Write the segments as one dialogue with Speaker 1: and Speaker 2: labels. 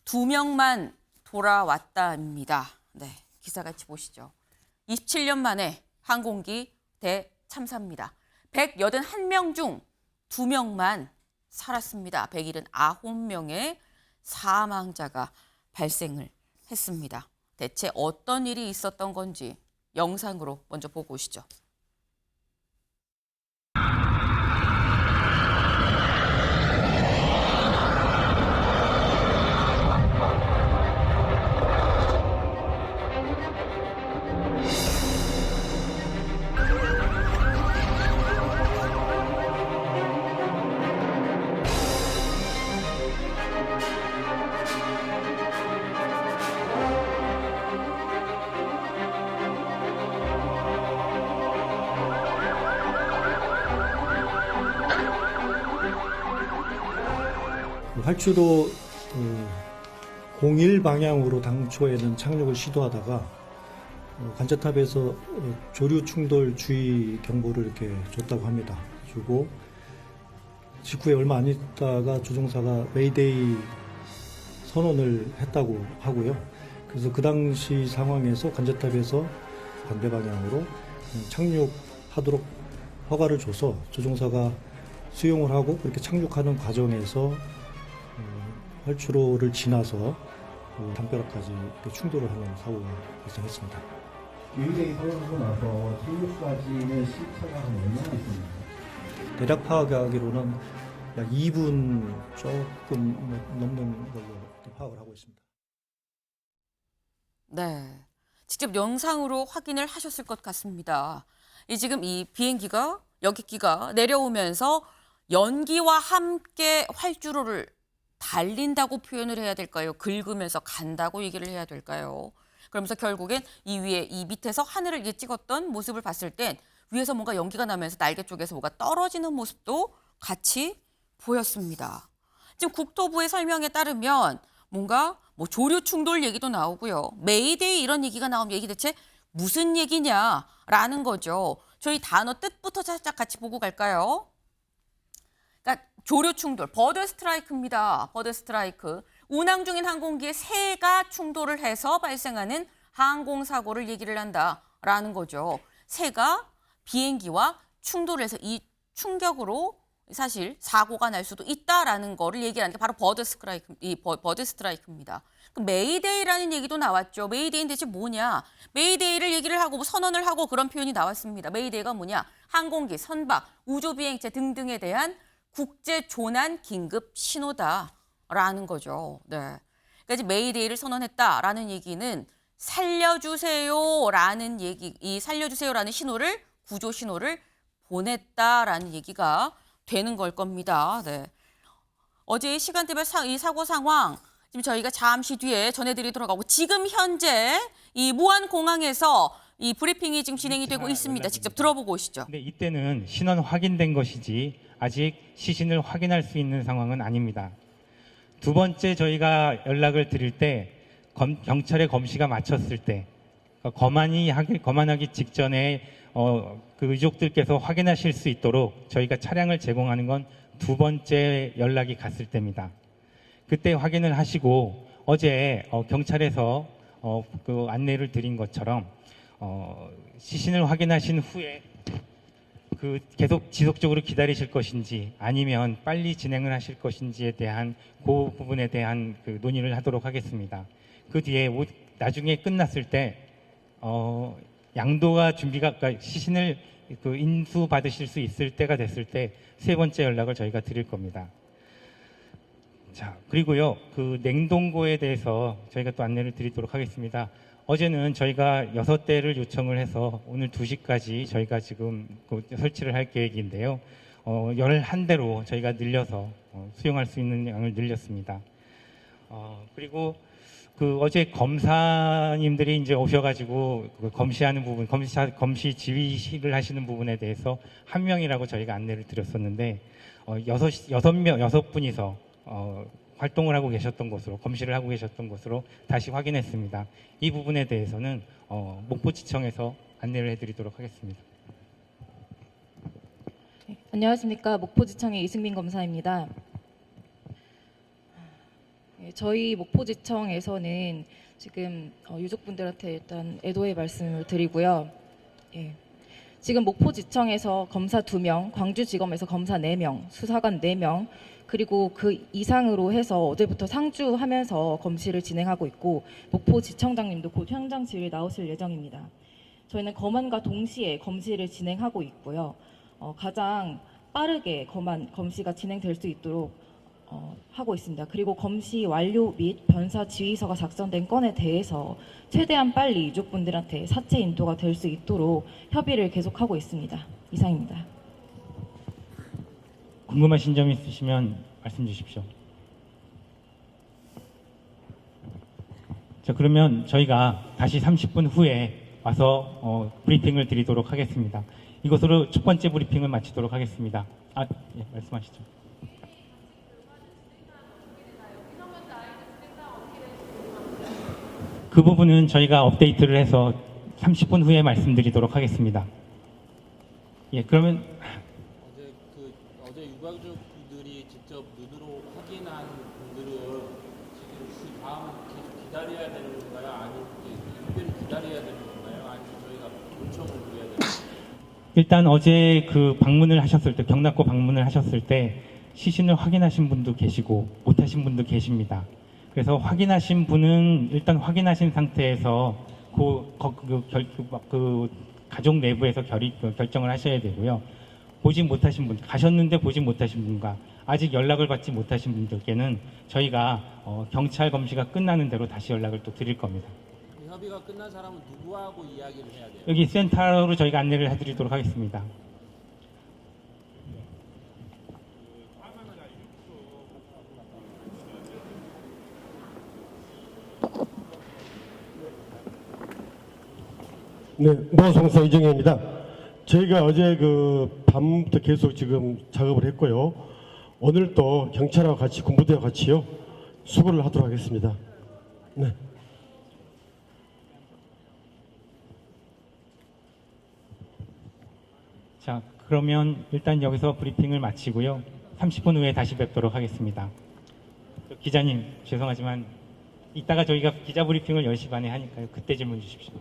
Speaker 1: 2명만 돌아왔다입니다. 네, 기사 같이 보시죠. 27년 만에 항공기 대참사입니다. 181명 중 2명만 살았습니다. 179명의 사망자가 발생을 했습니다. 대체 어떤 일이 있었던 건지 영상으로 먼저 보고 오시죠.
Speaker 2: 활주로 01 방향으로 당초에는 착륙을 시도하다가 관제탑에서 조류 충돌 주의 경보를 이렇게 줬다고 합니다. 주고 직후에 얼마 안 있다가 조종사가 메이데이 선언을 했다고 하고요. 그래서 그 당시 상황에서 관제탑에서 반대 방향으로 착륙하도록 허가를 줘서 조종사가 수용을 하고 그렇게 착륙하는 과정에서 활주로를 지나서 담벼락까지 충돌을 하는 사고가 발생했습니다.
Speaker 3: 메이데이 선언하고 나서 착륙까지는 시차가 한 얼마나 있었나요?
Speaker 2: 대략 파악하기로는 약 2분 조금 넘는 걸로 파악을 하고 있습니다.
Speaker 1: 네, 직접 영상으로 확인을 하셨을 것 같습니다. 지금 이 비행기가 여객기가 내려오면서 연기와 함께 활주로를 달린다고 표현을 해야 될까요? 긁으면서 간다고 얘기를 해야 될까요? 그러면서 결국엔 이 위에 이 밑에서 하늘을 찍었던 모습을 봤을 땐 위에서 뭔가 연기가 나면서 날개 쪽에서 뭐가 떨어지는 모습도 같이 보였습니다. 지금 국토부의 설명에 따르면 뭔가 뭐 조류 충돌 얘기도 나오고요. 메이데이 이런 얘기가 나오면 이게 대체 무슨 얘기냐라는 거죠. 저희 단어 뜻부터 살짝 같이 보고 갈까요? 그러니까 조류 충돌, 버드 스트라이크입니다. 버드 스트라이크. 운항 중인 항공기에 새가 충돌을 해서 발생하는 항공사고를 얘기를 한다라는 거죠. 새가 비행기와 충돌해서 이 충격으로 사실 사고가 날 수도 있다라는 거를 얘기하는 게 바로 버드 스트라이크입니다. 메이데이라는 얘기도 나왔죠. 메이데이는 대체 뭐냐? 메이데이를 얘기를 하고 선언을 하고 그런 표현이 나왔습니다. 메이데이가 뭐냐? 항공기, 선박, 우주비행체 등등에 대한 국제 조난 긴급 신호다라는 거죠. 네. 그러니까 이제 메이데이를 선언했다라는 얘기는 살려주세요라는 얘기, 이 살려주세요라는 신호를 구조 신호를 보냈다라는 얘기가 되는 걸 겁니다. 네. 어제 시간대별 이 사고 상황 지금 저희가 잠시 뒤에 전해드리도록 하고 지금 현재 이 무안공항에서 이 브리핑이 지금 진행이 되고 있습니다. 직접 들어보고 오시죠.
Speaker 4: 네, 이때는 신원 확인된 것이지 아직 시신을 확인할 수 있는 상황은 아닙니다. 두 번째 저희가 연락을 드릴 때 경찰의 검시가 마쳤을 때 검안하기 직전에 그 의족들께서 확인하실 수 있도록 저희가 차량을 제공하는 건 두 번째 연락이 갔을 때입니다. 그때 확인을 하시고 어제 경찰에서 그 안내를 드린 것처럼 시신을 확인하신 후에 그 계속 지속적으로 기다리실 것인지 아니면 빨리 진행을 하실 것인지에 대한 그 부분에 대한 그 논의를 하도록 하겠습니다. 그 뒤에 나중에 끝났을 때 양도가 준비가 그러니까 시신을 그 인수 받으실 수 있을 때가 됐을 때 세 번째 연락을 저희가 드릴 겁니다. 자, 그리고요, 그 냉동고에 대해서 저희가 또 안내를 드리도록 하겠습니다. 어제는 저희가 6대를 요청을 해서 오늘 2시까지 저희가 지금 설치를 할 계획인데요. 11대로 저희가 늘려서 수용할 수 있는 양을 늘렸습니다. 그리고 그 어제 검사님들이 이제 오셔가지고 그 검시하는 부분, 검시 지휘식을 하시는 부분에 대해서 한 명이라고 저희가 안내를 드렸었는데, 여섯 분이서 활동을 하고 계셨던 것으로, 검시를 하고 계셨던 것으로 다시 확인했습니다. 이 부분에 대해서는 목포지청에서 안내를 해드리도록 하겠습니다.
Speaker 5: 안녕하십니까. 목포지청의 이승민 검사입니다. 예, 저희 목포지청에서는 지금 유족분들한테 일단 애도의 말씀을 드리고요. 예. 지금 목포지청에서 검사 2명, 광주지검에서 검사 4명, 수사관 4명, 그리고 그 이상으로 해서 어제부터 상주하면서 검시를 진행하고 있고 목포지청장님도 곧 현장 지휘에 나오실 예정입니다. 저희는 검안과 동시에 검시를 진행하고 있고요. 가장 빠르게 검시가 진행될 수 있도록 하고 있습니다. 그리고 검시 완료 및 변사 지휘서가 작성된 건에 대해서 최대한 빨리 유족분들한테 사체 인도가 될 수 있도록 협의를 계속하고 있습니다. 이상입니다.
Speaker 4: 궁금하신 점 있으시면 말씀 주십시오. 자, 그러면 저희가 다시 30분 후에 와서 브리핑을 드리도록 하겠습니다. 이것으로 첫 번째 브리핑을 마치도록 하겠습니다. 예, 말씀하시죠. 그 부분은 저희가 업데이트를 해서 30분 후에 말씀드리도록 하겠습니다. 예, 그러면
Speaker 6: 어제 유가족분들이 직접 눈으로 확인한 분들은 지금 그 다음 계속 기다려야 되는 건가요? 아니면 일별을 기다려야 되는 건가요? 아니면 저희가 요청을 드려야 되는 건가요?
Speaker 4: 일단 어제 그 방문을 하셨을 때, 경락고 방문을 하셨을 때 시신을 확인하신 분도 계시고 못하신 분도 계십니다. 그래서 확인하신 분은 일단 확인하신 상태에서 그 가족 내부에서 결정을 하셔야 되고요. 보지 못하신 분, 가셨는데 보지 못하신 분과 아직 연락을 받지 못하신 분들께는 저희가 경찰 검시가 끝나는 대로 다시 연락을 또 드릴 겁니다.
Speaker 6: 협의가 끝난 사람은 누구하고 이야기를 해야 돼요?
Speaker 4: 여기 센터로 저희가 안내를 해드리도록 하겠습니다.
Speaker 7: 네, 노송사 이정혜입니다. 저희가 어제 그 밤부터 계속 지금 작업을 했고요. 오늘 또 경찰하고 같이 군부대와 같이요 수고를 하도록 하겠습니다. 네.
Speaker 4: 자, 그러면 일단 여기서 브리핑을 마치고요. 30분 후에 다시 뵙도록 하겠습니다. 기자님, 죄송하지만 이따가 저희가 기자 브리핑을 10시 반에 하니까요. 그때 질문 주십시오.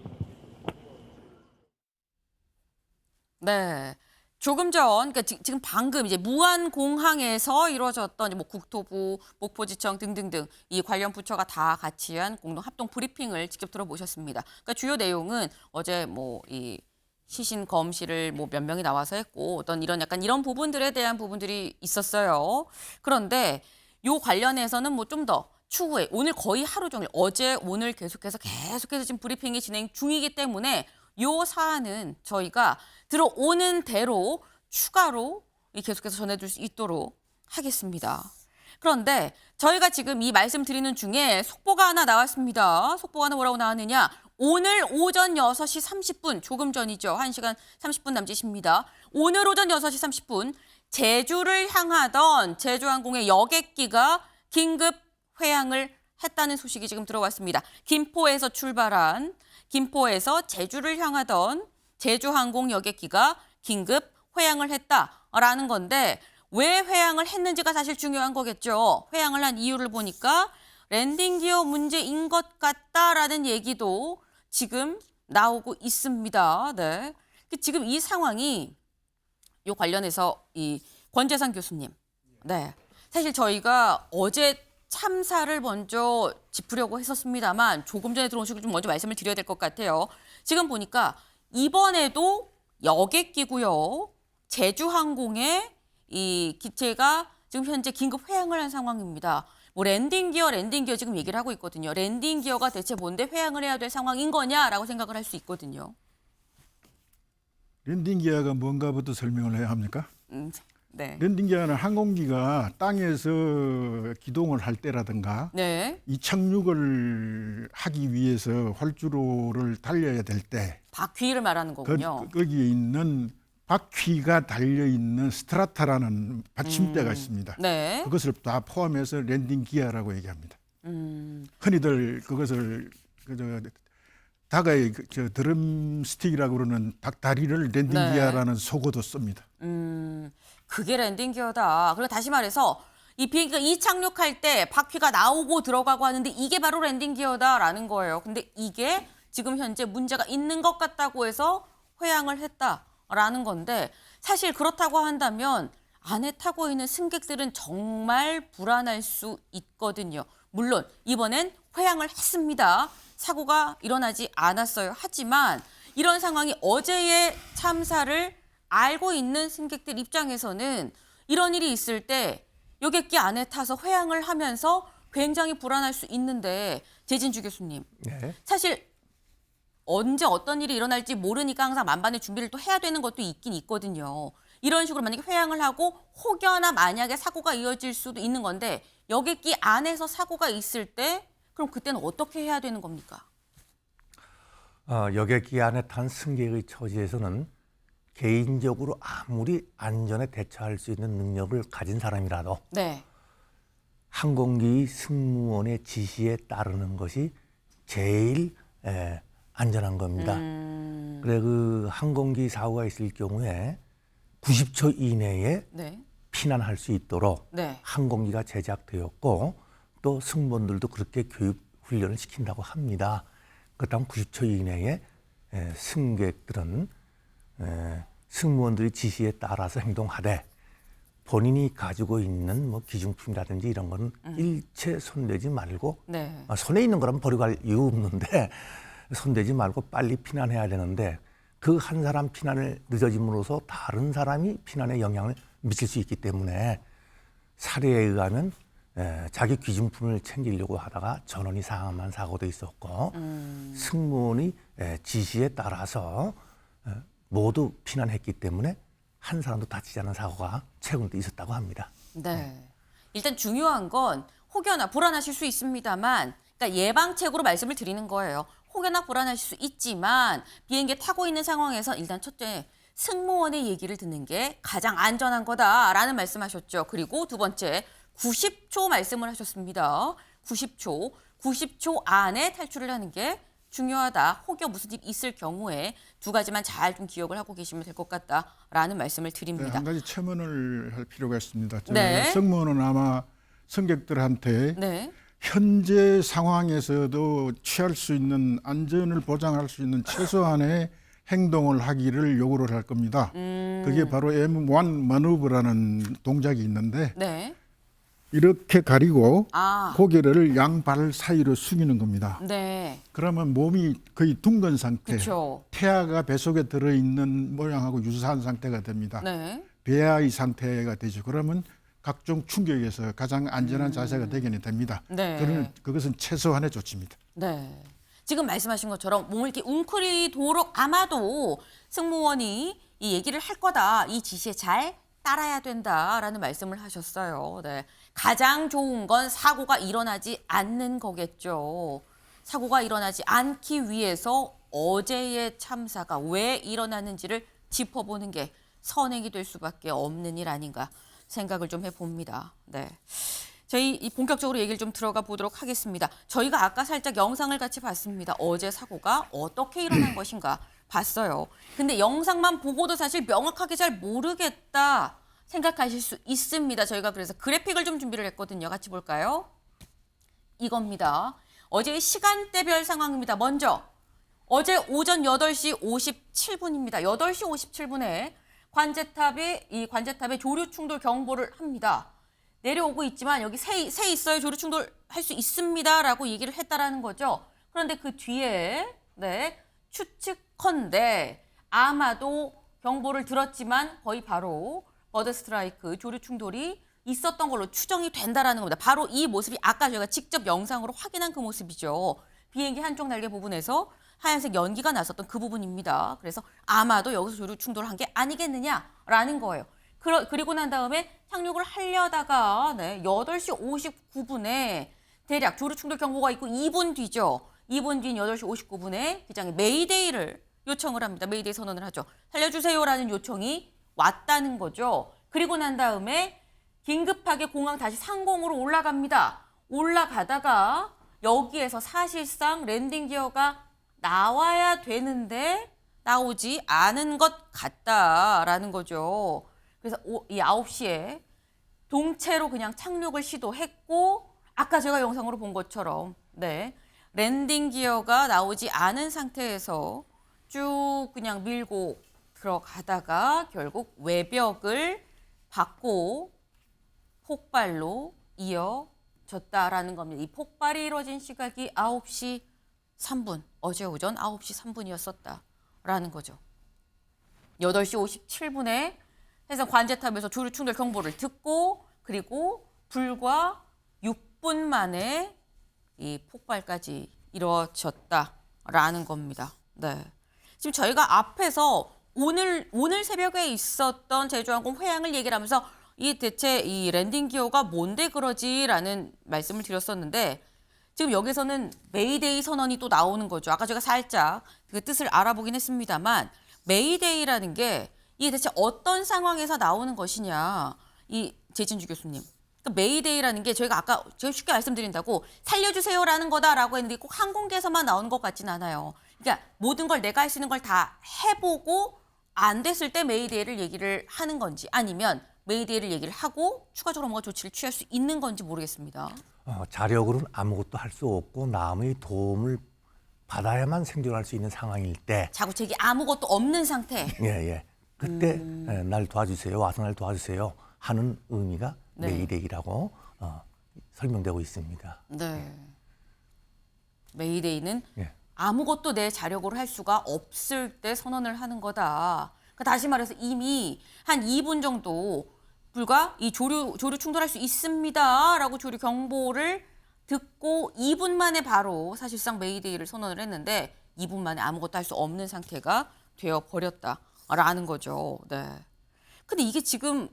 Speaker 1: 네. 조금 전, 그러니까 지금 방금 이제 무안공항에서 이루어졌던 뭐 국토부, 목포지청 등등등 이 관련 부처가 다 같이 한 공동 합동 브리핑을 직접 들어보셨습니다. 그러니까 주요 내용은 어제 뭐 이 시신 검시를 뭐 몇 명이 나와서 했고 어떤 이런 약간 이런 부분들에 대한 부분들이 있었어요. 그런데 요 관련해서는 뭐 좀 더 추후에 오늘 거의 하루 종일 어제 오늘 계속해서 지금 브리핑이 진행 중이기 때문에 요 사안은 저희가 들어오는 대로 추가로 계속해서 전해줄 수 있도록 하겠습니다. 그런데 저희가 지금 이 말씀드리는 중에 속보가 하나 나왔습니다. 속보가 하나 뭐라고 나왔느냐. 오늘 오전 6시 30분, 조금 전이죠. 1시간 30분 남짓입니다. 오늘 오전 6시 30분 제주를 향하던 제주항공의 여객기가 긴급 회항을 했다는 소식이 지금 들어왔습니다. 김포에서 출발한 김포에서 제주를 향하던 제주항공 여객기가 긴급 회항을 했다라는 건데 왜 회항을 했는지가 사실 중요한 거겠죠. 회항을 한 이유를 보니까 랜딩 기어 문제인 것 같다라는 얘기도 지금 나오고 있습니다. 네. 지금 이 상황이 요 관련해서 이 권재상 교수님. 네. 사실 저희가 어제 참사를 먼저 짚으려고 했었습니다만 조금 전에 들어오시고 좀 먼저 말씀을 드려야 될 것 같아요. 지금 보니까 이번에도 여객기고요. 제주항공의 이 기체가 지금 현재 긴급 회항을 한 상황입니다. 뭐 랜딩 기어 지금 얘기를 하고 있거든요. 랜딩 기어가 대체 뭔데 회항을 해야 될 상황인 거냐라고 생각을 할 수 있거든요.
Speaker 8: 랜딩 기어가 뭔가부터 설명을 해야 합니까?
Speaker 1: 네.
Speaker 8: 랜딩 기어는 항공기가 땅에서 기동을 할 때라든가
Speaker 1: 네.
Speaker 8: 이착륙을 하기 위해서 활주로를 달려야 될 때
Speaker 1: 바퀴를 말하는 거군요.
Speaker 8: 거기에 있는 바퀴가 달려있는 스트라타라는 받침대가 있습니다.
Speaker 1: 네.
Speaker 8: 그것을 다 포함해서 랜딩 기어라고 얘기합니다. 흔히들 그것을 다가의 드럼스틱이라고 그러는 닭다리를 랜딩
Speaker 1: 네.
Speaker 8: 기어라는 속어도 씁니다.
Speaker 1: 그게 랜딩 기어다. 그리고 다시 말해서 이 비행기가 이착륙할 때 바퀴가 나오고 들어가고 하는데 이게 바로 랜딩 기어다라는 거예요. 근데 이게 지금 현재 문제가 있는 것 같다고 해서 회항을 했다라는 건데 사실 그렇다고 한다면 안에 타고 있는 승객들은 정말 불안할 수 있거든요. 물론 이번엔 회항을 했습니다. 사고가 일어나지 않았어요. 하지만 이런 상황이 어제의 참사를 알고 있는 승객들 입장에서는 이런 일이 있을 때 여객기 안에 타서 회항을 하면서 굉장히 불안할 수 있는데 재진주 교수님,
Speaker 9: 네.
Speaker 1: 사실 언제 어떤 일이 일어날지 모르니까 항상 만반의 준비를 또 해야 되는 것도 있긴 있거든요. 이런 식으로 만약에 회항을 하고 혹여나 만약에 사고가 이어질 수도 있는 건데 여객기 안에서 사고가 있을 때 그럼 그때는 어떻게 해야 되는 겁니까?
Speaker 9: 여객기 안에 탄 승객의 처지에서는 개인적으로 아무리 안전에 대처할 수 있는 능력을 가진 사람이라도
Speaker 1: 네.
Speaker 9: 항공기 승무원의 지시에 따르는 것이 제일 안전한 겁니다. 그래 그 항공기 사고가 있을 경우에 90초 이내에
Speaker 1: 네.
Speaker 9: 피난할 수 있도록
Speaker 1: 네.
Speaker 9: 항공기가 제작되었고 또 승무원들도 그렇게 교육 훈련을 시킨다고 합니다. 그렇다면 90초 이내에 승객들은 승무원들의 지시에 따라서 행동하되 본인이 가지고 있는 뭐 기중품이라든지 이런 거는 일체 손대지 말고
Speaker 1: 네.
Speaker 9: 손에 있는 거라면 버리고 갈 이유 없는데 손대지 말고 빨리 피난해야 되는데 그 한 사람 피난을 늦어짐으로써 다른 사람이 피난에 영향을 미칠 수 있기 때문에 사례에 의하면 자기 귀중품을 챙기려고 하다가 전원이 상한 사고도 있었고 승무원이 지시에 따라서 모두 피난했기 때문에 한 사람도 다치지 않은 사고가 최근에도 있었다고 합니다.
Speaker 1: 네. 일단 중요한 건 혹여나 불안하실 수 있습니다만 그러니까 예방책으로 말씀을 드리는 거예요. 혹여나 불안하실 수 있지만 비행기에 타고 있는 상황에서 일단 첫째 승무원의 얘기를 듣는 게 가장 안전한 거다라는 말씀하셨죠. 그리고 두 번째 90초 말씀을 하셨습니다. 90초 안에 탈출을 하는 게 중요하다. 혹여 무슨 일이 있을 경우에 두 가지만 잘 좀 기억을 하고 계시면 될 것 같다라는 말씀을
Speaker 8: 네,
Speaker 1: 드립니다.
Speaker 8: 한 가지 첨언을 할 필요가 있습니다.
Speaker 1: 네.
Speaker 8: 승무원은 아마 승객들한테
Speaker 1: 네.
Speaker 8: 현재 상황에서도 취할 수 있는 안전을 보장할 수 있는 최소한의 행동을 하기를 요구를 할 겁니다. 그게 바로 M1 마누브라는 동작이 있는데
Speaker 1: 네.
Speaker 8: 이렇게 가리고
Speaker 1: 아.
Speaker 8: 고개를 양발 사이로 숙이는 겁니다.
Speaker 1: 네.
Speaker 8: 그러면 몸이 거의 둥근 상태,
Speaker 1: 그렇죠.
Speaker 8: 태아가 뱃속에 들어있는 모양하고 유사한 상태가 됩니다.
Speaker 1: 네.
Speaker 8: 배아의 상태가 되죠. 그러면 각종 충격에서 가장 안전한 자세가 되게 됩니다.
Speaker 1: 네.
Speaker 8: 그것은 최소한의 조치입니다.
Speaker 1: 네. 지금 말씀하신 것처럼 몸을 이렇게 웅크리도록 아마도 승무원이 이 얘기를 할 거다. 이 지시에 잘 따라야 된다라는 말씀을 하셨어요. 네. 가장 좋은 건 사고가 일어나지 않는 거겠죠. 사고가 일어나지 않기 위해서 어제의 참사가 왜 일어났는지를 짚어보는 게 선행이 될 수밖에 없는 일 아닌가 생각을 좀 해봅니다. 네. 저희 본격적으로 얘기를 좀 들어가 보도록 하겠습니다. 저희가 아까 살짝 영상을 같이 봤습니다. 어제 사고가 어떻게 일어난 것인가 봤어요. 근데 영상만 보고도 사실 명확하게 잘 모르겠다 생각하실 수 있습니다. 저희가 그래서 그래픽을 좀 준비를 했거든요. 같이 볼까요? 이겁니다. 어제의 시간대별 상황입니다. 먼저 어제 오전 8시 57분입니다. 8시 57분에 관제탑에 조류 충돌 경보를 합니다. 내려오고 있지만 여기 새 있어요. 조류 충돌 할 수 있습니다라고 얘기를 했다라는 거죠. 그런데 그 뒤에 추측컨대 아마도 경보를 들었지만 거의 바로 버드 스트라이크 조류 충돌이 있었던 걸로 추정이 된다라는 겁니다. 바로 이 모습이 아까 저희가 직접 영상으로 확인한 그 모습이죠. 비행기 한쪽 날개 부분에서 하얀색 연기가 났었던 그 부분입니다. 그래서 아마도 여기서 조류 충돌을 한 게 아니겠느냐라는 거예요. 그리고 난 다음에 착륙을 하려다가 8시 59분에 대략 조류 충돌 경보가 있고 2분 뒤죠. 2분 뒤인 8시 59분에 기장이 메이데이를 요청을 합니다. 메이데이 선언을 하죠. 살려주세요라는 요청이 왔다는 거죠. 그리고 난 다음에 긴급하게 공항 다시 상공으로 올라갑니다. 올라가다가 여기에서 사실상 랜딩 기어가 나와야 되는데 나오지 않은 것 같다라는 거죠. 그래서 이 9시에 동체로 그냥 착륙을 시도했고 아까 제가 영상으로 본 것처럼 네, 랜딩 기어가 나오지 않은 상태에서 쭉 그냥 밀고 들어가다가 결국 외벽을 받고 폭발로 이어졌다라는 겁니다. 이 폭발이 이루어진 시각이 9시 3분, 어제 오전 9시 3분이었었다라는 거죠. 8시 57분에 해상 관제탑에서 조류 충돌 경보를 듣고 그리고 불과 6분 만에 이 폭발까지 이루어졌다라는 겁니다. 네. 지금 저희가 앞에서 오늘 새벽에 있었던 제주항공 회항을 얘기를 하면서 이 대체 이 랜딩 기어가 뭔데 그러지라는 말씀을 드렸었는데 지금 여기서는 메이데이 선언이 또 나오는 거죠. 아까 제가 살짝 그 뜻을 알아보긴 했습니다만 메이데이라는 게 이게 대체 어떤 상황에서 나오는 것이냐. 이 재진주 교수님. 그러니까 메이데이라는 게 저희가 아까 제가 쉽게 말씀드린다고 살려주세요라는 거다라고 했는데 꼭 항공기에서만 나오는 것 같진 않아요. 그러니까 모든 걸 내가 할 수 있는 걸 다 해보고 안 됐을 때 메이데이를 얘기를 하는 건지 아니면 메이데이를 얘기를 하고 추가적으로 뭔가 조치를 취할 수 있는 건지 모르겠습니다.
Speaker 9: 자력으로는 아무것도 할 수 없고 남의 도움을 받아야만 생존할 수 있는 상황일 때
Speaker 1: 자구책이 아무것도 없는 상태.
Speaker 9: 예. 그때 날 도와주세요. 와서 날 도와주세요. 하는 의미가
Speaker 1: 네.
Speaker 9: 메이데이라고 설명되고 있습니다.
Speaker 1: 네. 메이데이는
Speaker 9: 예.
Speaker 1: 아무것도 내 자력으로 할 수가 없을 때 선언을 하는 거다. 그러니까 다시 말해서 이미 한 2분 정도 불과 이 조류 충돌할 수 있습니다라고 조류 경보를 듣고 2분 만에 바로 사실상 메이데이를 선언을 했는데 2분 만에 아무것도 할 수 없는 상태가 되어 버렸다라는 거죠. 네. 근데 이게 지금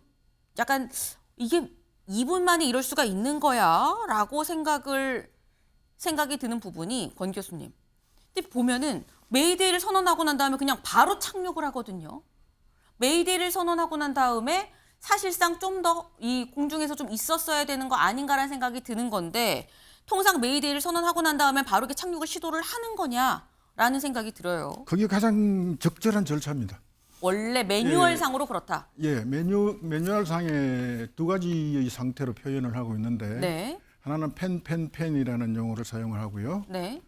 Speaker 1: 약간 이게 2분 만에 이럴 수가 있는 거야라고 생각이 드는 부분이 권 교수님. 근데 보면은 메이데이를 선언하고 난 다음에 그냥 바로 착륙을 하거든요. 메이데이를 선언하고 난 다음에 사실상 좀 더 이 공중에서 좀 있었어야 되는 거 아닌가라는 생각이 드는 건데 통상 메이데이를 선언하고 난 다음에 바로 이렇게 착륙을 시도를 하는 거냐라는 생각이 들어요.
Speaker 8: 그게 가장 적절한 절차입니다.
Speaker 1: 원래 매뉴얼상으로 그렇다.
Speaker 8: 예, 매뉴얼상에 두 가지의 상태로 표현을 하고 있는데
Speaker 1: 네.
Speaker 8: 하나는 펜이라는 용어를 사용을 하고요.
Speaker 1: 네.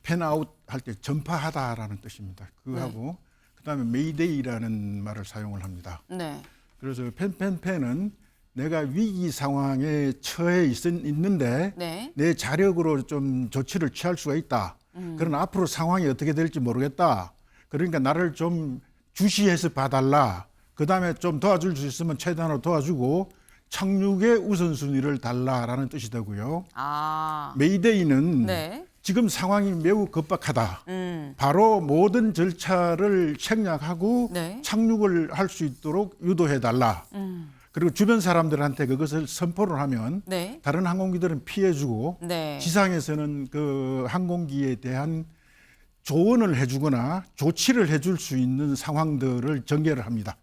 Speaker 8: 펜아웃 할 때 전파하다라는 뜻입니다. 그거하고 그다음에 메이데이라는 말을 사용을 합니다.
Speaker 1: 네.
Speaker 8: 그래서 펜은 내가 위기 상황에 처해 있는데
Speaker 1: 네.
Speaker 8: 내 자력으로 좀 조치를 취할 수가 있다. 그러나 앞으로 상황이 어떻게 될지 모르겠다. 그러니까 나를 좀 주시해서 봐달라. 그다음에 좀 도와줄 수 있으면 최대한으로 도와주고 착륙의 우선순위를 달라라는 뜻이 되고요.
Speaker 1: 아.
Speaker 8: 메이데이는
Speaker 1: 네.
Speaker 8: 지금 상황이 매우 급박하다. 바로 모든 절차를 생략하고
Speaker 1: 네.
Speaker 8: 착륙을 할 수 있도록 유도해달라. 그리고 주변 사람들한테 그것을 선포를 하면
Speaker 1: 네.
Speaker 8: 다른 항공기들은 피해주고
Speaker 1: 네.
Speaker 8: 지상에서는 그 항공기에 대한 조언을 해주거나 조치를 해줄 수 있는 상황들을 전개를 합니다.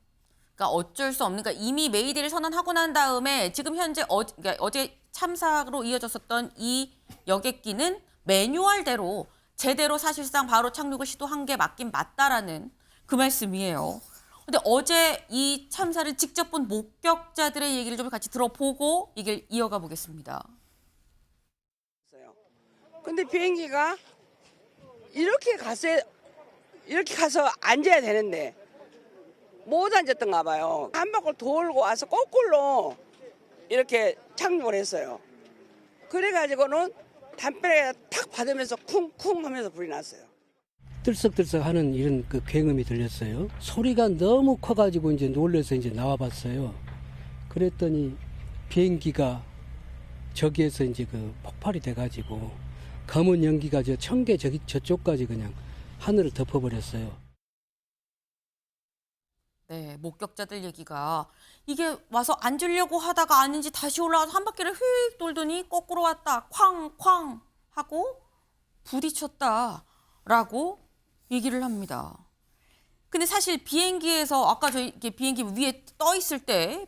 Speaker 1: 그러니까 어쩔 수 없는, 그러니까 이미 메이데이를 선언하고 난 다음에 지금 현재 그러니까 어제 참사로 이어졌었던 이 여객기는 매뉴얼대로 제대로 사실상 바로 착륙을 시도한 게 맞긴 맞다라는 그 말씀이에요. 근데 어제 이 참사를 직접 본 목격자들의 얘기를 좀 같이 들어보고 얘기를 이어가 보겠습니다.
Speaker 10: 근데 비행기가 이렇게 가서 앉아야 되는데 못 앉았던가 봐요. 한 바퀴 돌고 와서 거꾸로 이렇게 착륙을 했어요. 그래가지고는 담벼락에 탁 받으면서 쿵쿵 하면서 불이 났어요.
Speaker 11: 들썩들썩 하는 이런 그 굉음이 들렸어요. 소리가 너무 커가지고 이제 놀라서 이제 나와봤어요. 그랬더니 비행기가 저기에서 이제 그 폭발이 돼가지고 검은 연기가 저 청계 저쪽까지 그냥 하늘을 덮어버렸어요.
Speaker 1: 네, 목격자들 얘기가 이게 와서 앉으려고 하다가 아닌지 다시 올라와서 한 바퀴를 휙 돌더니 거꾸로 왔다 쾅쾅 하고 부딪혔다라고 얘기를 합니다. 근데 사실 비행기에서 아까 저희 비행기 위에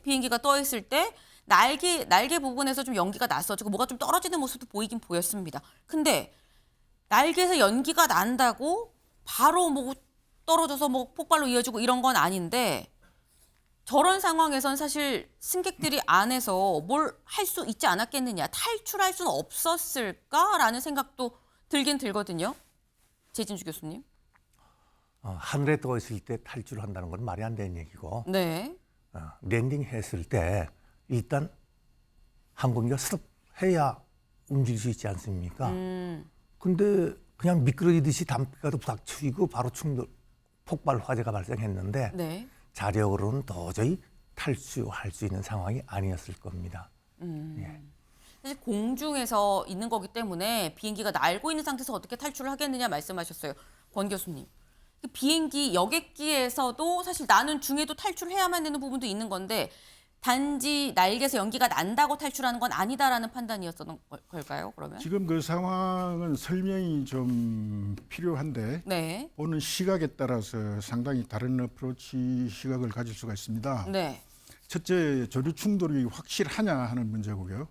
Speaker 1: 비행기가 떠 있을 때 날개 부분에서 좀 연기가 났었고 뭐가 좀 떨어지는 모습도 보이긴 보였습니다. 근데 날개에서 연기가 난다고 바로 뭐 떨어져서 뭐 폭발로 이어지고 이런 건 아닌데 저런 상황에선 사실 승객들이 안에서 뭘 할 수 있지 않았겠느냐, 탈출할 수는 없었을까라는 생각도 들긴 들거든요. 재진주 교수님.
Speaker 9: 하늘에 떠 있을 때 탈출한다는 건 말이 안 되는 얘기고
Speaker 1: 네.
Speaker 9: 랜딩했을 때 일단 항공기가 스톱해야 움직일 수 있지 않습니까? 근데 그냥 미끄러지듯이 담벼락도 부닥치고 바로 폭발 화재가 발생했는데
Speaker 1: 네.
Speaker 9: 자력으로는 도저히 탈출할 수 있는 상황이 아니었을 겁니다. 예.
Speaker 1: 사실 공중에서 있는 거기 때문에 비행기가 날고 있는 상태에서 어떻게 탈출을 하겠느냐 말씀하셨어요. 권 교수님. 비행기 여객기에서도 사실 나는 중에도 탈출해야만 되는 부분도 있는 건데 단지 날개에서 연기가 난다고 탈출하는 건 아니다라는 판단이었던 걸까요? 그러면?
Speaker 8: 지금 그 상황은 설명이 좀 필요한데
Speaker 1: 네.
Speaker 8: 보는 시각에 따라서 상당히 다른 어프로치 시각을 가질 수가 있습니다.
Speaker 1: 네.
Speaker 8: 첫째, 조류 충돌이 확실하냐 하는 문제고요.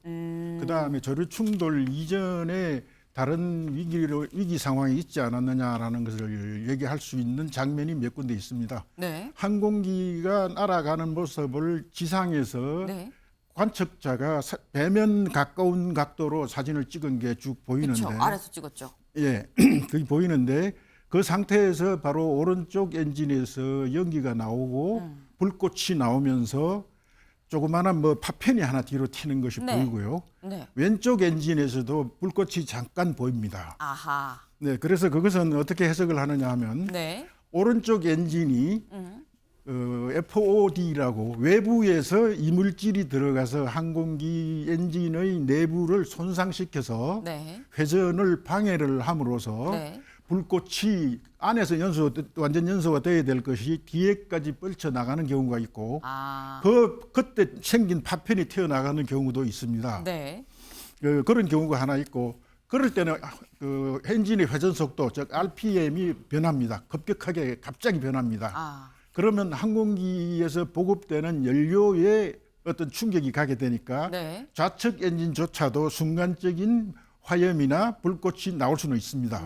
Speaker 8: 그다음에 조류 충돌 이전에 다른 위기 상황이 있지 않았느냐라는 것을 얘기할 수 있는 장면이 몇 군데 있습니다.
Speaker 1: 네.
Speaker 8: 항공기가 날아가는 모습을 지상에서
Speaker 1: 네.
Speaker 8: 관측자가 배면 가까운 각도로 사진을 찍은 게 쭉 보이는데,
Speaker 1: 그렇죠. 아래서 찍었죠.
Speaker 8: 예, 그게 보이는데 그 상태에서 바로 오른쪽 엔진에서 연기가 나오고 불꽃이 나오면서 조그마한 파편이 하나 뒤로 튀는 것이
Speaker 1: 네.
Speaker 8: 보이고요.
Speaker 1: 네.
Speaker 8: 왼쪽 엔진에서도 불꽃이 잠깐 보입니다.
Speaker 1: 아하.
Speaker 8: 네, 그래서 그것은 어떻게 해석을 하느냐 하면
Speaker 1: 네.
Speaker 8: 오른쪽 엔진이 FOD라고 외부에서 이물질이 들어가서 항공기 엔진의 내부를 손상시켜서
Speaker 1: 네.
Speaker 8: 회전을 방해를 함으로써
Speaker 1: 네.
Speaker 8: 불꽃이 안에서 완전 연소가 돼야 될 것이 뒤에까지 뻗쳐 나가는 경우가 있고
Speaker 1: 아.
Speaker 8: 그때 생긴 파편이 튀어나가는 경우도 있습니다.
Speaker 1: 네.
Speaker 8: 그런 경우가 하나 있고 그럴 때는 그 엔진의 회전 속도 즉 RPM이 변합니다. 급격하게 갑자기 변합니다.
Speaker 1: 아.
Speaker 8: 그러면 항공기에서 보급되는 연료에 어떤 충격이 가게 되니까
Speaker 1: 네.
Speaker 8: 좌측 엔진조차도 순간적인 화염이나 불꽃이 나올 수는 있습니다.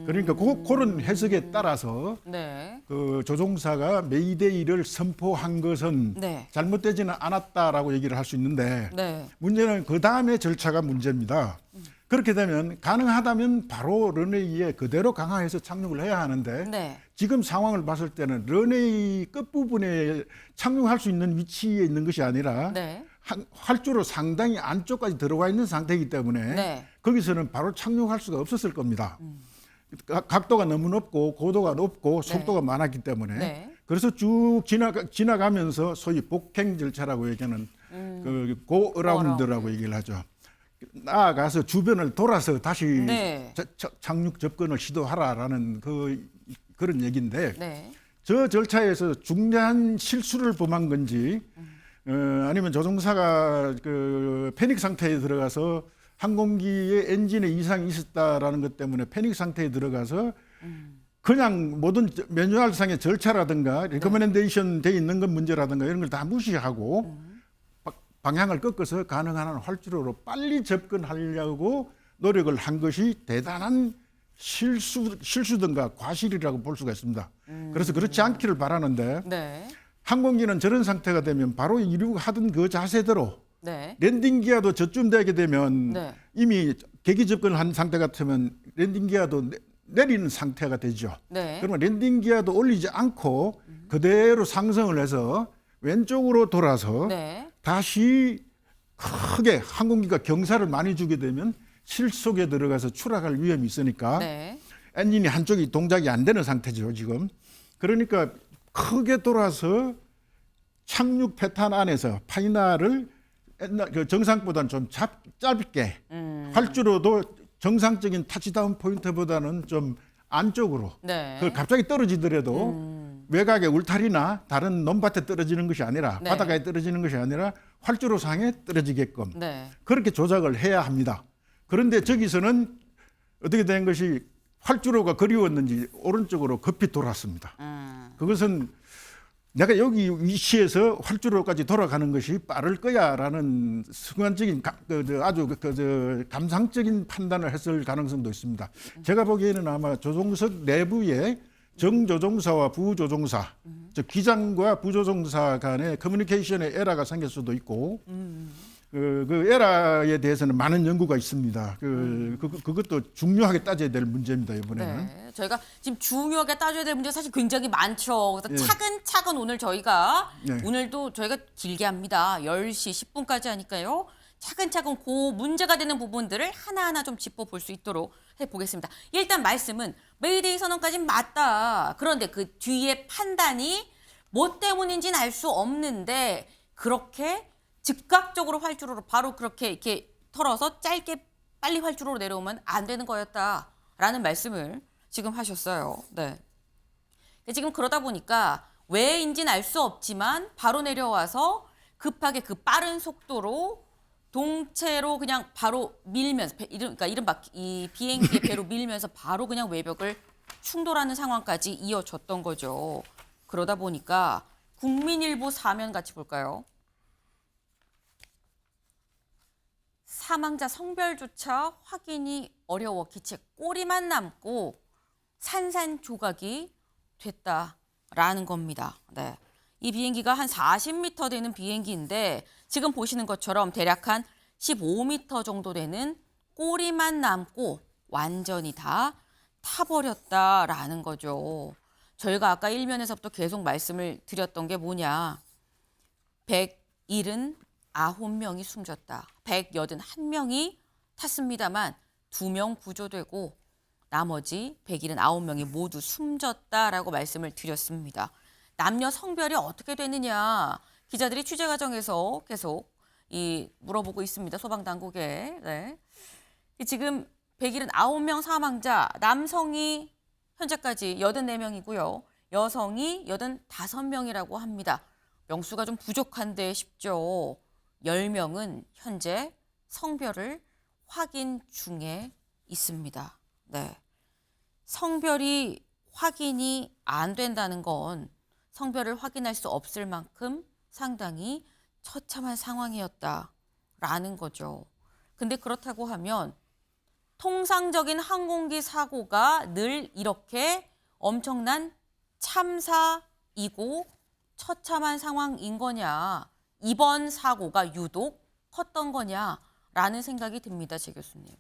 Speaker 8: 그러니까 그런 해석에 따라서
Speaker 1: 네.
Speaker 8: 그 조종사가 메이데이를 선포한 것은
Speaker 1: 네.
Speaker 8: 잘못되지는 않았다라고 얘기를 할 수 있는데
Speaker 1: 네.
Speaker 8: 문제는 그 다음에 절차가 문제입니다. 그렇게 되면 가능하다면 바로 런웨이에 그대로 강하해서 착륙을 해야 하는데
Speaker 1: 네.
Speaker 8: 지금 상황을 봤을 때는 런웨이 끝부분에 착륙할 수 있는 위치에 있는 것이 아니라
Speaker 1: 네.
Speaker 8: 활주로 상당히 안쪽까지 들어가 있는 상태이기 때문에
Speaker 1: 네.
Speaker 8: 거기서는 바로 착륙할 수가 없었을 겁니다. 각도가 너무 높고 고도가 높고 속도가 많았기 때문에
Speaker 1: 네.
Speaker 8: 그래서 쭉 지나가면서 소위 복행 절차라고 얘기하는 그 고어라운드라고 얘기를 하죠. 나아가서 주변을 돌아서 다시
Speaker 1: 네.
Speaker 8: 착륙 접근을 시도하라라는 그런 얘기인데
Speaker 1: 네.
Speaker 8: 저 절차에서 중대한 실수를 범한 건지 아니면 조종사가 그 패닉 상태에 들어가서 항공기의 엔진에 이상이 있었다라는 것 때문에 패닉 상태에 들어가서 그냥 모든 매뉴얼상의 절차라든가 리커멘데이션 돼 있는 건 문제라든가 이런 걸 다 무시하고 방향을 꺾어서 가능한 한 활주로로 빨리 접근하려고 노력을 한 것이 대단한 실수든가 과실이라고 볼 수가 있습니다. 그래서 그렇지 않기를 바라는데
Speaker 1: 네.
Speaker 8: 항공기는 저런 상태가 되면 바로 이루고 하던 그 자세대로
Speaker 1: 네.
Speaker 8: 랜딩 기어도 저쯤 되게 되면
Speaker 1: 네.
Speaker 8: 이미 계기 접근을 한 상태 같으면 랜딩 기어도 내리는 상태가 되죠.
Speaker 1: 네.
Speaker 8: 그러면 랜딩 기어도 올리지 않고 그대로 상승을 해서 왼쪽으로 돌아서
Speaker 1: 네.
Speaker 8: 다시 크게 항공기가 경사를 많이 주게 되면 실속에 들어가서 추락할 위험이 있으니까
Speaker 1: 네.
Speaker 8: 엔진이 한쪽이 동작이 안 되는 상태죠 지금. 그러니까 크게 돌아서 착륙 패턴 안에서 파이널을 그 정상보다는 좀 짧게 활주로도 정상적인 타치다운 포인트보다는 좀 안쪽으로
Speaker 1: 네.
Speaker 8: 그걸 갑자기 떨어지더라도 외곽의 울타리나 다른 논밭에 떨어지는 것이 아니라
Speaker 1: 네.
Speaker 8: 바닷가에 떨어지는 것이 아니라 활주로 상에 떨어지게끔
Speaker 1: 네.
Speaker 8: 그렇게 조작을 해야 합니다. 그런데 저기서는 어떻게 된 것이 활주로가 그리웠는지 오른쪽으로 급히 돌았습니다. 그것은 내가 여기 위치에서 활주로까지 돌아가는 것이 빠를 거야라는 순간적인 아주 감상적인 판단을 했을 가능성도 있습니다. 제가 보기에는 아마 조종석 내부에 정조종사와 부조종사, 즉 기장과 부조종사 간의 커뮤니케이션의 에러가 생길 수도 있고 그 에러에 대해서는 많은 연구가 있습니다. 그것도 중요하게 따져야 될 문제입니다. 이번에는.
Speaker 1: 네, 저희가 지금 중요하게 따져야 될 문제가 사실 굉장히 많죠. 그래서 차근차근 오늘 저희가 오늘도 저희가 길게 합니다. 10시 10분까지 하니까요. 차근차근 그 문제가 되는 부분들을 하나하나 좀 짚어볼 수 있도록 해보겠습니다. 일단 말씀은 메이데이 선언까지는 맞다. 그런데 그 뒤에 판단이 뭐 때문인지는 알 수 없는데 그렇게 즉각적으로 활주로로 바로 그렇게 이렇게 털어서 짧게 빨리 활주로로 내려오면 안 되는 거였다라는 말씀을 지금 하셨어요. 네. 지금 그러다 보니까 왜인지는 알 수 없지만 바로 내려와서 급하게 그 빠른 속도로 동체로 그냥 바로 밀면서 그러니까 이른바 이 비행기의 배로 밀면서 바로 그냥 외벽을 충돌하는 상황까지 이어졌던 거죠. 그러다 보니까 국민일보 사면 같이 볼까요? 사망자 성별조차 확인이 어려워 기체 꼬리만 남고 산산조각이 됐다라는 겁니다. 네. 이 비행기가 한 40m 되는 비행기인데 지금 보시는 것처럼 대략 한 15m 정도 되는 꼬리만 남고 완전히 다 타버렸다라는 거죠. 저희가 아까 1면에서부터 계속 말씀을 드렸던 게 뭐냐. 179명이 숨졌다. 181명이 탔습니다만 2명 구조되고 나머지 179명이 모두 숨졌다라고 말씀을 드렸습니다. 남녀 성별이 어떻게 되느냐 기자들이 취재 과정에서 계속 물어보고 있습니다. 소방당국에. 네. 지금 179명 사망자 남성이 현재까지 84명이고요. 여성이 85명이라고 합니다. 명수가 좀 부족한데 싶죠. 10명은 현재 성별을 확인 중에 있습니다. 네. 성별이 확인이 안 된다는 건 성별을 확인할 수 없을 만큼 상당히 처참한 상황이었다라는 거죠. 근데 그렇다고 하면 통상적인 항공기 사고가 늘 이렇게 엄청난 참사이고 처참한 상황인 거냐, 이번 사고가 유독 컸던 거냐라는 생각이 듭니다, 제 교수님.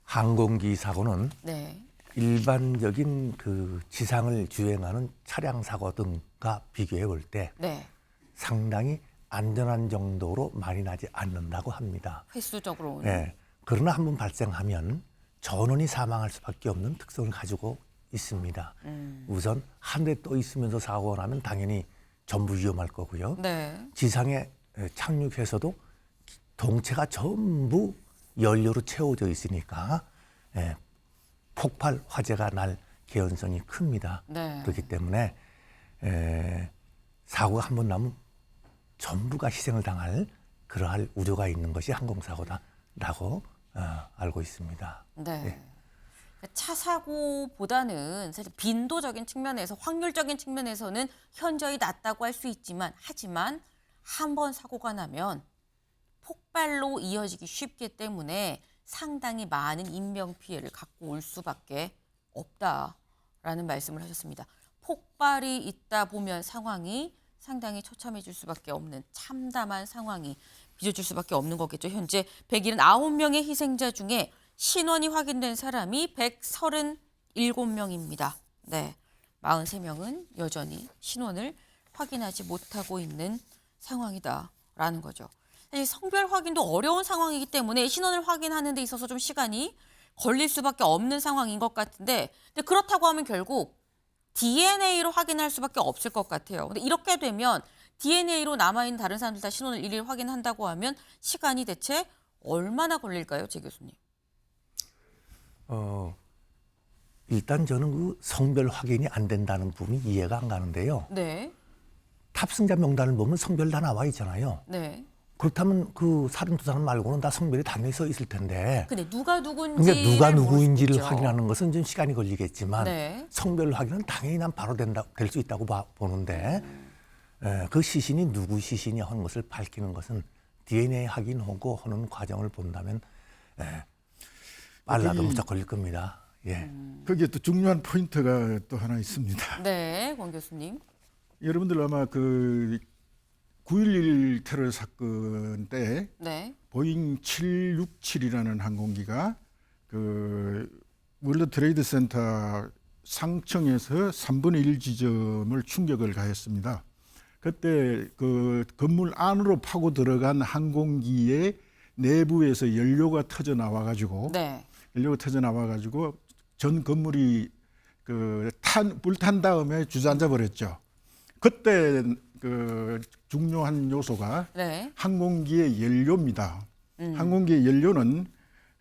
Speaker 9: 항공기 사고는
Speaker 1: 네.
Speaker 9: 일반적인 그 지상을 주행하는 차량 사고 등과 비교해 볼 때
Speaker 1: 네.
Speaker 9: 상당히 안전한 정도로 많이 나지 않는다고 합니다.
Speaker 1: 횟수적으로.
Speaker 9: 네. 그러나 한번 발생하면 전원이 사망할 수밖에 없는 특성을 가지고 있습니다. 우선 하늘에 떠 있으면서 사고가 나면 당연히 전부 위험할 거고요.
Speaker 1: 네.
Speaker 9: 지상에 착륙해서도 동체가 전부 연료로 채워져 있으니까 폭발 화재가 날 개연성이 큽니다.
Speaker 1: 네.
Speaker 9: 그렇기 때문에 사고가 한 번 나면 전부가 희생을 당할 그러할 우려가 있는 것이 항공사고다라고 알고 있습니다.
Speaker 1: 네.
Speaker 9: 네.
Speaker 1: 차 사고보다는 사실 빈도적인 측면에서 확률적인 측면에서는 현저히 낮다고 할 수 있지만 하지만 한 번 사고가 나면 폭발로 이어지기 쉽기 때문에 상당히 많은 인명 피해를 갖고 올 수밖에 없다라는 말씀을 하셨습니다. 폭발이 있다 보면 상황이 상당히 처참해질 수밖에 없는 참담한 상황이 빚어질 수밖에 없는 거겠죠. 현재 179명의 희생자 중에 신원이 확인된 사람이 137명입니다. 네, 43명은 여전히 신원을 확인하지 못하고 있는 상황이다라는 거죠. 사실 성별 확인도 어려운 상황이기 때문에 신원을 확인하는 데 있어서 좀 시간이 걸릴 수밖에 없는 상황인 것 같은데 근데 그렇다고 하면 결국 DNA로 확인할 수밖에 없을 것 같아요. 근데 이렇게 되면 DNA로 남아있는 다른 사람들 다 신원을 일일이 확인한다고 하면 시간이 대체 얼마나 걸릴까요, 제 교수님?
Speaker 9: 일단 저는 그 성별 확인이 안 된다는 부분이 이해가 안 가는데요.
Speaker 1: 네.
Speaker 9: 탑승자 명단을 보면 성별 다 나와 있잖아요.
Speaker 1: 네.
Speaker 9: 그렇다면 그 32사람 말고는 다 성별이 단정히 써 있을 텐데.
Speaker 1: 근데 누가 누군지
Speaker 9: 그러니까 누가 누구인지를 확인하는 것은 좀 시간이 걸리겠지만
Speaker 1: 네.
Speaker 9: 성별 확인은 당연히 난 바로 될 수 있다고 보는데 그 시신이 누구 시신이냐 하는 것을 밝히는 것은 DNA 확인하고 하는 과정을 본다면 빨라도 무척 걸릴 겁니다. 예.
Speaker 8: 거기에 또 중요한 포인트가 또 하나 있습니다.
Speaker 1: 네, 권 교수님.
Speaker 8: 여러분들 아마 그 9.11 테러 사건 때
Speaker 1: 네.
Speaker 8: 보잉 767이라는 항공기가 그 월드 트레이드 센터 상층에서 3분의 1 지점을 충격을 가했습니다. 그때 그 건물 안으로 파고 들어간 항공기의 내부에서 연료가 터져 나와 가지고
Speaker 1: 네.
Speaker 8: 전 건물이 불탄 다음에 주저앉아 버렸죠. 그때 그 중요한 요소가
Speaker 1: 네.
Speaker 8: 항공기의 연료입니다. 항공기의 연료는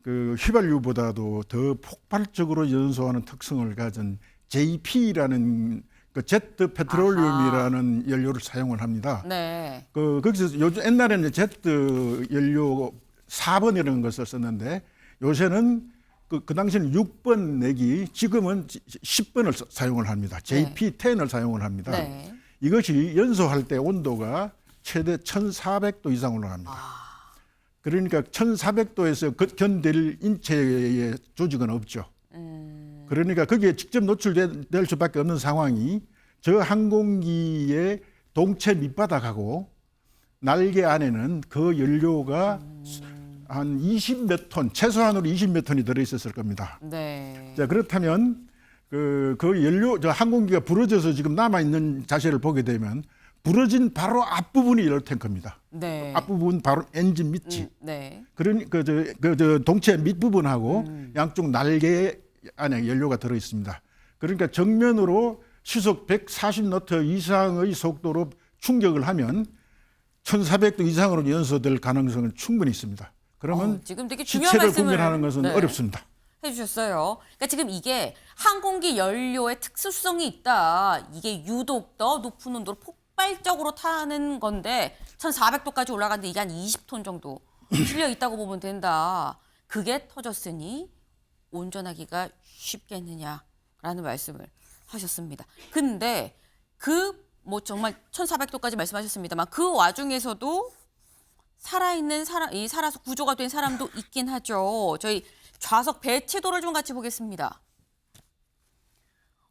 Speaker 8: 그 휘발유보다도 더 폭발적으로 연소하는 특성을 가진 JP라는 그 제트 페트롤리움이라는 연료를 사용을 합니다.
Speaker 1: 네.
Speaker 8: 거기서 요즘 옛날에는 제트 연료 4번이라는 것을 썼는데 요새는 그 당시에는 6번 내기 지금은 10번을 사용을 합니다. JP10을 사용을 합니다.
Speaker 1: 네.
Speaker 8: 이것이 연소할 때 온도가 최대 1400도 이상 올라갑니다. 그러니까 1400도에서 견딜 인체의 조직은 없죠. 그러니까 거기에 직접 노출될 수밖에 없는 상황이 저 항공기의 동체 밑바닥하고 날개 안에는 그 연료가 한 20몇 톤, 최소한으로 20몇 톤이 들어있었을 겁니다.
Speaker 1: 네.
Speaker 8: 자, 그렇다면 그 연료, 저 항공기가 부러져서 지금 남아있는 자세를 보게 되면 부러진 바로 앞부분이 연료 탱크입니다.
Speaker 1: 네.
Speaker 8: 앞부분 바로 엔진 밑이.
Speaker 1: 네.
Speaker 8: 그러니까 저 동체 밑부분하고 양쪽 날개 안에 연료가 들어 있습니다. 그러니까 정면으로 시속 140노트 이상의 속도로 충격을 하면 1400도 이상으로 연소될 가능성은 충분히 있습니다. 그러면
Speaker 1: 지금 되게 중요한
Speaker 8: 시체를
Speaker 1: 말씀을
Speaker 8: 구별하는 것은
Speaker 1: 네.
Speaker 8: 어렵습니다.
Speaker 1: 해주셨어요. 그러니까 지금 이게 항공기 연료의 특수성이 있다. 이게 유독 더 높은 온도로 폭발적으로 타는 건데 1400도까지 올라가는데 이게 한 20톤 정도 실려 있다고 보면 된다. 그게 터졌으니 온전하기가 쉽겠느냐라는 말씀을 하셨습니다. 근데 뭐 정말 1400도까지 말씀하셨습니다만 그 와중에서도 살아있는 살아서 구조가 된 사람도 있긴 하죠. 저희 좌석 배치도를 좀 같이 보겠습니다.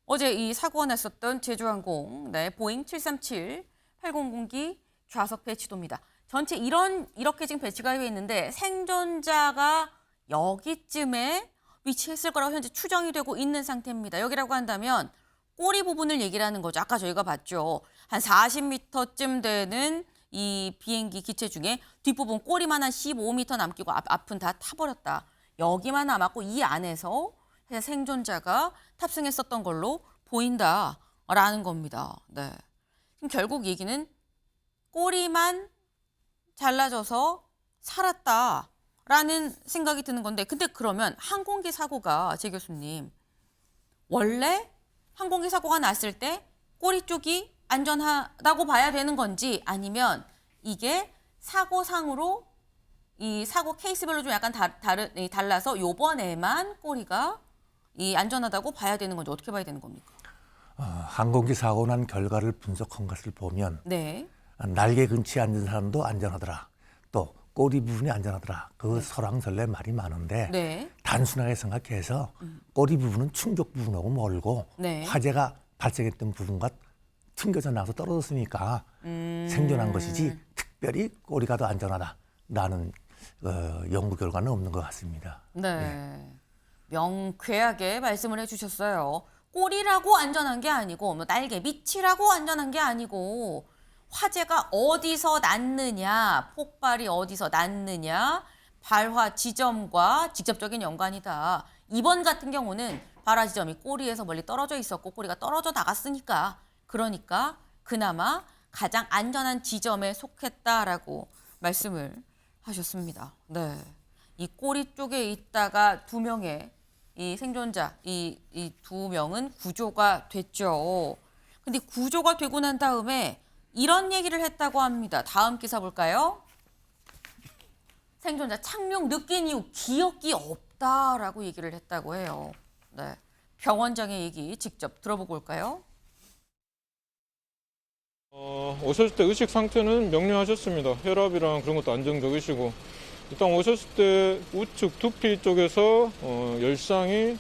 Speaker 1: 어제 이 사고가 났었던 제주항공 보잉 737-8009기 좌석 배치도입니다. 전체 이렇게 지금 배치가 되어 있는데 생존자가 여기쯤에 위치했을 거라고 현재 추정이 되고 있는 상태입니다. 여기라고 한다면 꼬리 부분을 얘기를 하는 거죠. 아까 저희가 봤죠. 한 40m쯤 되는 이 비행기 기체 중에 뒷부분 꼬리만 한 15m 남기고 앞은 다 타버렸다. 여기만 남았고 이 안에서 생존자가 탑승했었던 걸로 보인다라는 겁니다. 네. 그럼 결국 얘기는 꼬리만 잘라져서 살았다라는 생각이 드는 건데 근데 그러면 항공기 사고가 제 교수님 원래 항공기 사고가 났을 때 꼬리 쪽이 안전하다고 봐야 되는 건지 아니면 이게 사고상으로 이 사고 케이스별로 좀 약간 달라서 요번에만 꼬리가 안전하다고 봐야 되는 건지 어떻게 봐야 되는 겁니까?
Speaker 9: 항공기 사고 난 결과를 분석한 것을 보면
Speaker 1: 네.
Speaker 9: 날개 근처에 앉은 사람도 안전하더라. 또 꼬리 부분이 안전하더라. 그 설왕설래 말이 많은데
Speaker 1: 네.
Speaker 9: 단순하게 생각해서 꼬리 부분은 충격 부분하고 멀고
Speaker 1: 네.
Speaker 9: 화재가 발생했던 부분과 튕겨져 나와서 떨어졌으니까 생존한 것이지 특별히 꼬리가 더 안전하다라는 연구 결과는 없는 것 같습니다.
Speaker 1: 네. 명쾌하게 말씀을 해주셨어요. 꼬리라고 안전한 게 아니고 뭐 날개 밑이라고 안전한 게 아니고 화재가 어디서 났느냐, 폭발이 어디서 났느냐, 발화 지점과 직접적인 연관이다. 이번 같은 경우는 발화 지점이 꼬리에서 멀리 떨어져 있었고 꼬리가 떨어져 나갔으니까 그러니까 그나마 가장 안전한 지점에 속했다라고 말씀을 하셨습니다. 네. 이 꼬리 쪽에 있다가 2명의 이 생존자, 이 2명은 구조가 됐죠. 근데 구조가 되고 난 다음에 이런 얘기를 했다고 합니다. 다음 기사 볼까요? 생존자 착륙 느낀 이후 기억이 없다라고 얘기를 했다고 해요. 네. 병원장의 얘기 직접 들어보고 올까요?
Speaker 12: 오셨을 때 의식 상태는 명료하셨습니다. 혈압이랑 그런 것도 안정적이시고 일단 오셨을 때 우측 두피 쪽에서 열상이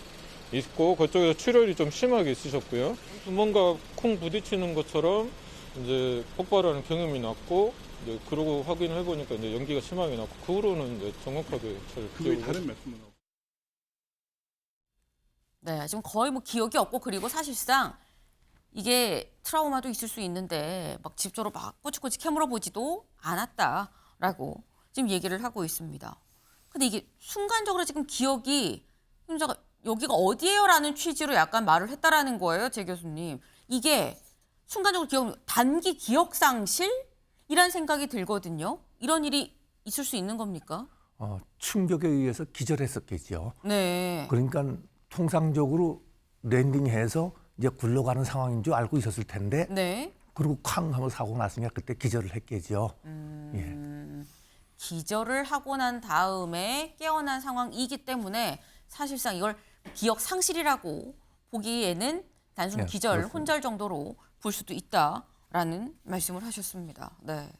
Speaker 12: 있고 그쪽에서 출혈이 좀 심하게 있으셨고요. 뭔가 콩 부딪히는 것처럼 이제 폭발하는 경험이 났고 이제 그러고 확인을 해보니까 이제 연기가 심하게 났고 그 후로는 이제 정확하게 잘 기억을 다른 말씀은
Speaker 1: 네, 지금 거의 뭐 기억이 없고 그리고 사실상 이게 트라우마도 있을 수 있는데 막 집조로 막 꼬치꼬치 캐물어 보지도 않았다라고 지금 얘기를 하고 있습니다. 근데 이게 순간적으로 지금 기억이 여기가 어디예요라는 취지로 약간 말을 했다라는 거예요, 제 교수님. 이게 순간적으로 단기 기억 상실이란 생각이 들거든요. 이런 일이 있을 수 있는 겁니까?
Speaker 9: 충격에 의해서 기절했었겠죠.
Speaker 1: 네.
Speaker 9: 그러니까 통상적으로 랜딩해서 이제 굴러가는 상황인 줄 알고 있었을 텐데
Speaker 1: 네.
Speaker 9: 그리고 쾅 하고 사고가 났으니까 그때 기절을 했겠죠.
Speaker 1: 기절을 하고 난 다음에 깨어난 상황이기 때문에 사실상 이걸 기억 상실이라고 보기에는 단순
Speaker 9: 네,
Speaker 1: 기절,
Speaker 9: 그렇습니다.
Speaker 1: 혼절 정도로 볼 수도 있다라는 말씀을 하셨습니다. 네.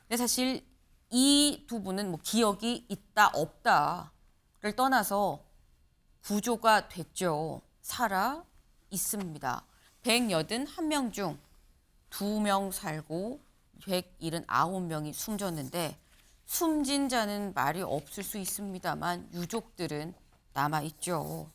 Speaker 1: 근데 사실 이 두 분은 뭐 기억이 있다 없다를 떠나서 구조가 됐죠. 살아 있습니다. 181명 중 2명 살고 179명이 숨졌는데 숨진 자는 말이 없을 수 있습니다만 유족들은 남아 있죠.